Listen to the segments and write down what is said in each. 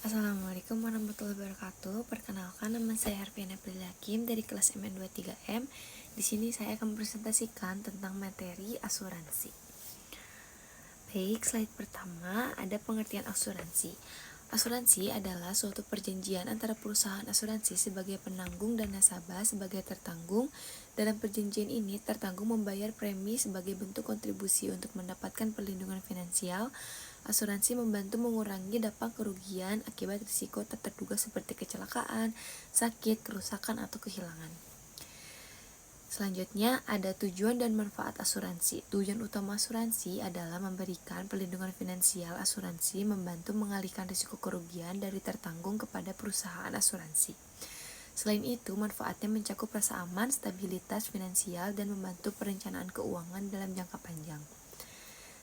Assalamualaikum warahmatullahi wabarakatuh. Perkenalkan, nama saya Harfiana Prilly Hakim dari kelas MN23M. Di sini saya akan mempresentasikan tentang materi asuransi. Baik, slide pertama ada pengertian asuransi. Asuransi adalah suatu perjanjian antara perusahaan asuransi sebagai penanggung dan nasabah sebagai tertanggung. Dalam perjanjian ini, tertanggung membayar premi sebagai bentuk kontribusi untuk mendapatkan perlindungan finansial. Asuransi membantu mengurangi dampak kerugian akibat risiko tak terduga seperti kecelakaan, sakit, kerusakan, atau kehilangan. Selanjutnya ada tujuan dan manfaat asuransi. Tujuan utama asuransi adalah memberikan perlindungan finansial. Asuransi membantu mengalihkan risiko kerugian dari tertanggung kepada perusahaan asuransi. Selain itu, manfaatnya mencakup rasa aman, stabilitas finansial, dan membantu perencanaan keuangan dalam jangka panjang.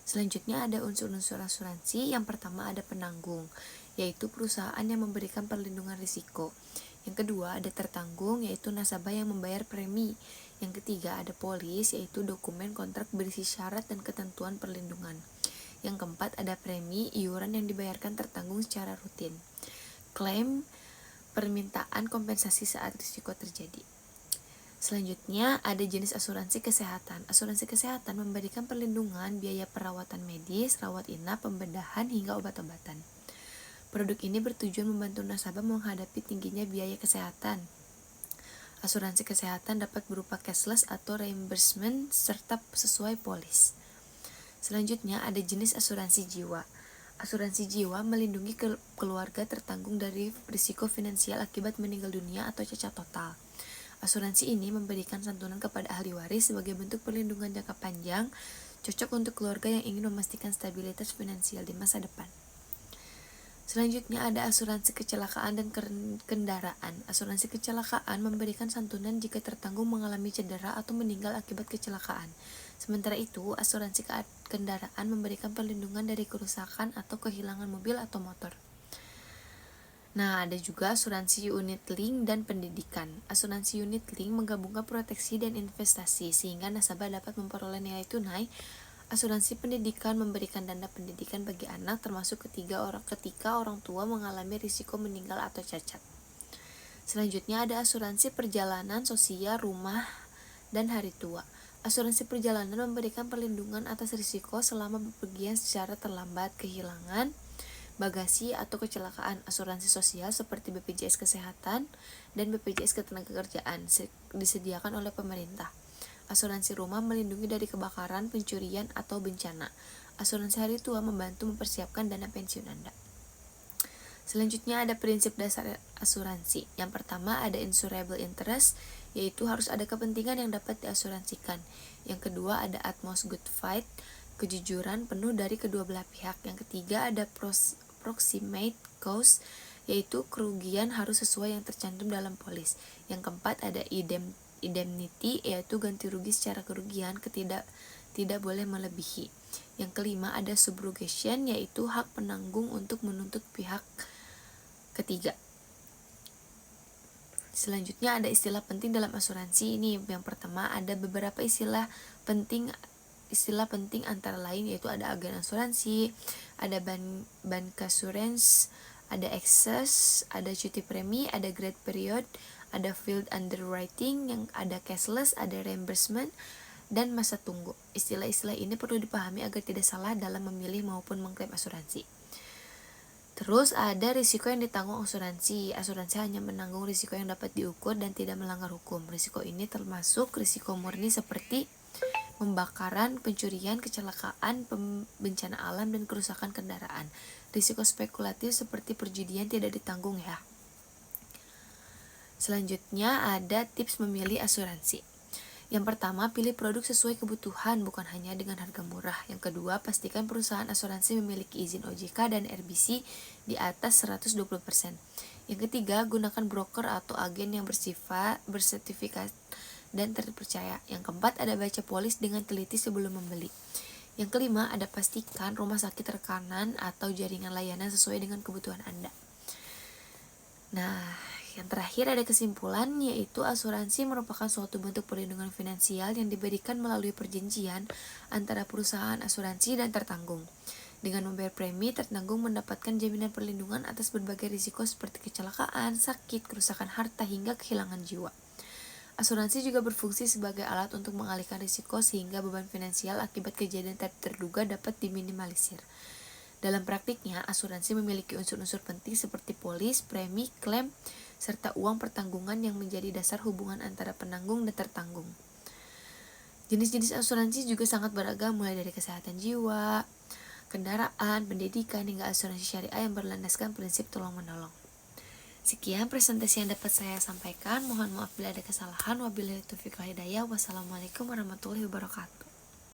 Selanjutnya ada unsur-unsur asuransi. Yang pertama ada penanggung, yaitu perusahaan yang memberikan perlindungan risiko. Yang kedua ada tertanggung, yaitu nasabah yang membayar premi. Yang ketiga ada polis, yaitu dokumen kontrak berisi syarat dan ketentuan perlindungan. Yang keempat ada premi, iuran yang dibayarkan tertanggung secara rutin. Klaim, permintaan kompensasi saat risiko terjadi. Selanjutnya ada jenis asuransi kesehatan. Asuransi kesehatan memberikan perlindungan biaya perawatan medis, rawat inap, pembedahan, hingga obat-obatan. Produk ini bertujuan membantu nasabah menghadapi tingginya biaya kesehatan. Asuransi kesehatan dapat berupa cashless atau reimbursement serta sesuai polis. Selanjutnya ada jenis asuransi jiwa. Asuransi jiwa melindungi keluarga tertanggung dari risiko finansial akibat meninggal dunia atau cacat total. Asuransi ini memberikan santunan kepada ahli waris sebagai bentuk perlindungan jangka panjang, cocok untuk keluarga yang ingin memastikan stabilitas finansial di masa depan. Selanjutnya ada asuransi kecelakaan dan kendaraan. Asuransi kecelakaan memberikan santunan jika tertanggung mengalami cedera atau meninggal akibat kecelakaan. Sementara itu, asuransi kendaraan memberikan perlindungan dari kerusakan atau kehilangan mobil atau motor. Nah, ada juga asuransi unit link dan pendidikan. Asuransi unit link menggabungkan proteksi dan investasi sehingga nasabah dapat memperoleh nilai tunai. Asuransi pendidikan memberikan dana pendidikan bagi anak termasuk ketika orang tua mengalami risiko meninggal atau cacat. Selanjutnya ada asuransi perjalanan sosial rumah dan hari tua. Asuransi perjalanan memberikan perlindungan atas risiko selama bepergian secara terlambat, kehilangan bagasi atau kecelakaan. Asuransi sosial seperti BPJS Kesehatan dan BPJS Ketenagakerjaan disediakan oleh pemerintah. Asuransi rumah melindungi dari kebakaran, pencurian, atau bencana. Asuransi hari tua membantu mempersiapkan dana pensiun Anda. Selanjutnya ada prinsip dasar asuransi. Yang pertama ada insurable interest, yaitu harus ada kepentingan yang dapat diasuransikan. Yang kedua ada utmost good faith, kejujuran penuh dari kedua belah pihak. Yang ketiga ada proximate cause, yaitu kerugian harus sesuai yang tercantum dalam polis. Yang keempat ada indemnity, yaitu ganti rugi secara kerugian tidak boleh melebihi. Yang kelima ada subrogation, yaitu hak penanggung untuk menuntut pihak ketiga. Selanjutnya ada istilah penting dalam asuransi ini. Yang pertama ada beberapa istilah penting antara lain, yaitu ada agen asuransi, ada bancassurance, ada excess, ada cuti premi, ada grade period, ada field underwriting, yang ada cashless, ada reimbursement, dan masa tunggu. Istilah-istilah ini perlu dipahami agar tidak salah dalam memilih maupun mengklaim asuransi. Terus ada risiko yang ditanggung asuransi. Asuransi hanya menanggung risiko yang dapat diukur dan tidak melanggar hukum. Risiko ini termasuk risiko murni seperti pembakaran, pencurian, kecelakaan, bencana alam, dan kerusakan kendaraan. Risiko spekulatif seperti perjudian tidak ditanggung ya. Selanjutnya ada tips memilih asuransi. Yang pertama, pilih produk sesuai kebutuhan, bukan hanya dengan harga murah. Yang kedua, pastikan perusahaan asuransi memiliki izin OJK dan RBC di atas 120%. Yang ketiga, gunakan broker atau agen yang bersertifikat dan terpercaya. Yang keempat, ada baca polis dengan teliti sebelum membeli. Yang kelima, ada pastikan rumah sakit rekanan atau jaringan layanan sesuai dengan kebutuhan Anda. Nah, yang terakhir ada kesimpulan, yaitu asuransi merupakan suatu bentuk perlindungan finansial yang diberikan melalui perjanjian antara perusahaan asuransi dan tertanggung. Dengan membayar premi, tertanggung mendapatkan jaminan perlindungan atas berbagai risiko seperti kecelakaan, sakit, kerusakan harta, hingga kehilangan jiwa. Asuransi juga berfungsi sebagai alat untuk mengalihkan risiko sehingga beban finansial akibat kejadian tak terduga dapat diminimalisir. Dalam praktiknya, asuransi memiliki unsur-unsur penting seperti polis, premi, klaim, serta uang pertanggungan yang menjadi dasar hubungan antara penanggung dan tertanggung. Jenis-jenis asuransi juga sangat beragam, mulai dari kesehatan jiwa, kendaraan, pendidikan, hingga asuransi syariah yang berlandaskan prinsip tolong-menolong. Sekian presentasi yang dapat saya sampaikan. Mohon maaf bila ada kesalahan. Wabillahi taufiq wal hidayah. Wassalamualaikum warahmatullahi wabarakatuh.